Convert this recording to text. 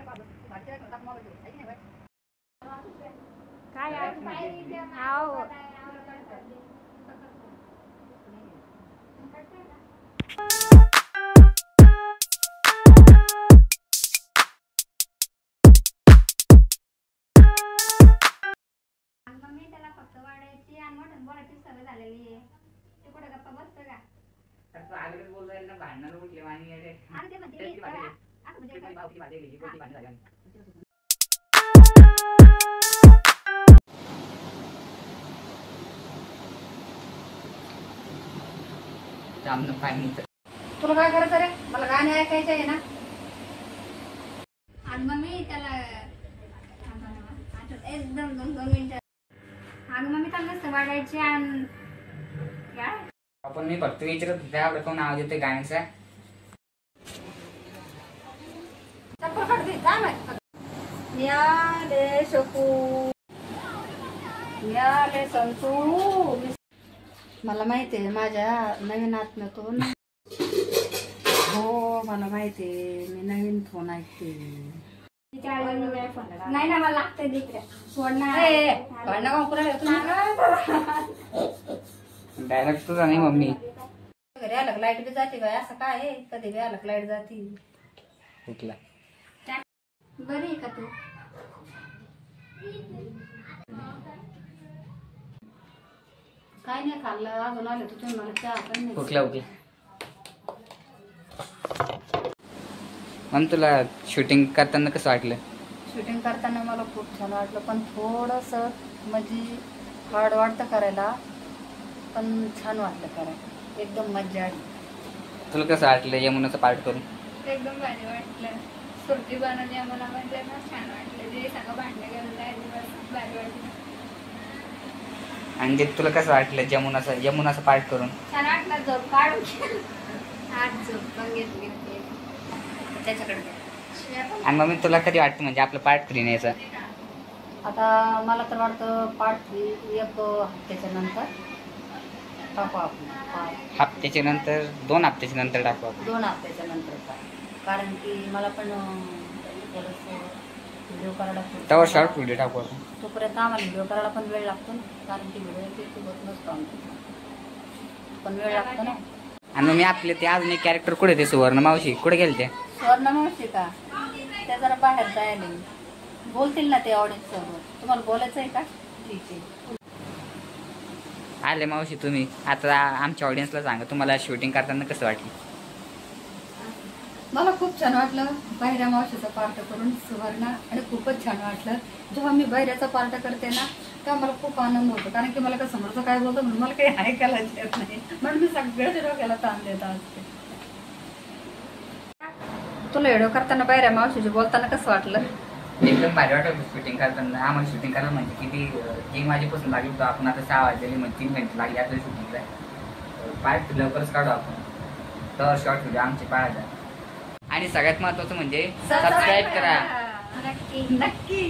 काय मम्मी त्याला फक्त वाढायची आणि मोठं बोलायची सवय झालेली आहे. तू कुठे गप्पा बसतो का? तर तू आगळच बोल राहिला ना, भांडण उठले आणि अरे अरे ते म्हणते मी असं म्हणजे काय भावकी भांडे गेली कोणती भांडण झाली जामन पाणी. तुला काय करायचं रे? मला गाणे ऐकायचे आहे ना. आणि मम्मी त्याला एकदम 2 मिनिटं. अगं मम्मी त्याला नसतं वाढायची आणि काय आपण मी फक्त विचारत होते आपलं कोण आवाज येतोय गाण्याचा. चप्पल काढ दे, जा मग. याले शकू, याले संतू. मला माहिती आहे माझ्या नवीन आत्म्यातून. हो मला माहिती आहे, मी नवीन फोन ऐकते. नाही ना मला लागतंय दुसऱ्या सोडणार डायरेक्ट तुझा नाही मम्मी. घरी आलं लाईट बी जाते बाय, असं काय आहे? कधी बी आलं लाईट जाते. उठला बरी आहे का तू? काय नाही खाल्लं अजून आले तू तुम्ही मला चहा पण नाही. उठला उठला. मग तुला शूटिंग करताना कसं वाटलं? शूटिंग करताना मला खूप छान वाटलं, पण थोडंसं म्हणजे हार्ड वाटतं करायला, पण छान वाटलं करायला, एकदम मज्जा आली. तुला कसं वाटलं यमुनाचा पार्ट करून? एकदम भारी वाटलं. सुरती बनवली आम्हाला म्हणजे ना छान वाटलं. जे सगळं भांडणं गेलं दिवस भारी वाटलं. आणि तुला कसं वाटलं यमुनाचा पार्ट करून? छान वाटलं. झोप काढून आज झोप पण घेतली त्याच्याकडे. आणि मग तुला कधी वाटतं म्हणजे आपलं पार्ट 3 यायचं? आता मला तर वाटतं पार्ट 3 1 हप्त्याच्या नंतर टाकू आपण. हप्त्याच्या नंतर 2 हप्त्याच्या नंतर टाकू आपण. 2 हप्त्याच्या नंतर, कारण की मला पण व्हिडिओ करायला तेव्हा शॉर्ट व्हिडिओ टाकू आपण. तोपर्यंत आम्हाला व्हिडिओ करायला पण वेळ लागतो, कारण की व्हिडिओ होत नसतो आमचा, पण वेळ लागतो ना. आणि मग मी आपले ते अजून एक कॅरेक्टर कुठे ते सुवर्ण मावशी कुठे गेले ते? सुवर्ण मावशी का? त्या जरा बाहेर जायला बोलतील ना ते ऑडियन्स सोबत. तुम्हाला बोलायचं आहे का? ठीक आहे. आले मावशी तुम्ही. आता आमच्या ऑडियन्सला सांगा तुम्हाला शूटिंग करताना कसं वाटलं? मला खूप छान वाटलं बाहेऱ्या मावशीचा पार्ट करून सुवर्ण, आणि खूपच छान वाटलं जेव्हा मी बाहेरचा पार्ट करते ना तेव्हा मला खूप आनंद होतो, कारण की मला काय समोरचं काय बोलतो म्हणून मला काही ऐकायला येत नाही, म्हणून मी सगळ्याच डोक्याला ताण देत असते. तुला व्हिडिओ करताना बाहेऱ्या मावशीची बोलताना कसं वाटलं? एकदम भारी वाटलं शूटिंग करताना. आम्हाला शूटिंग करायला म्हणजे किती 3 वाजेपासून लागली होतो. आपण आता 6 वाजलेली म्हणजे 3 घंटे लागले आपल्या शूटिंगला. पार्ट लवकरच काढू आपण. तर शॉर्ट व्हिडिओ आमचे पाहायचा. आणि सगळ्यात महत्त्वाचं म्हणजे सबस्क्राईब करा. नक्की नक्की.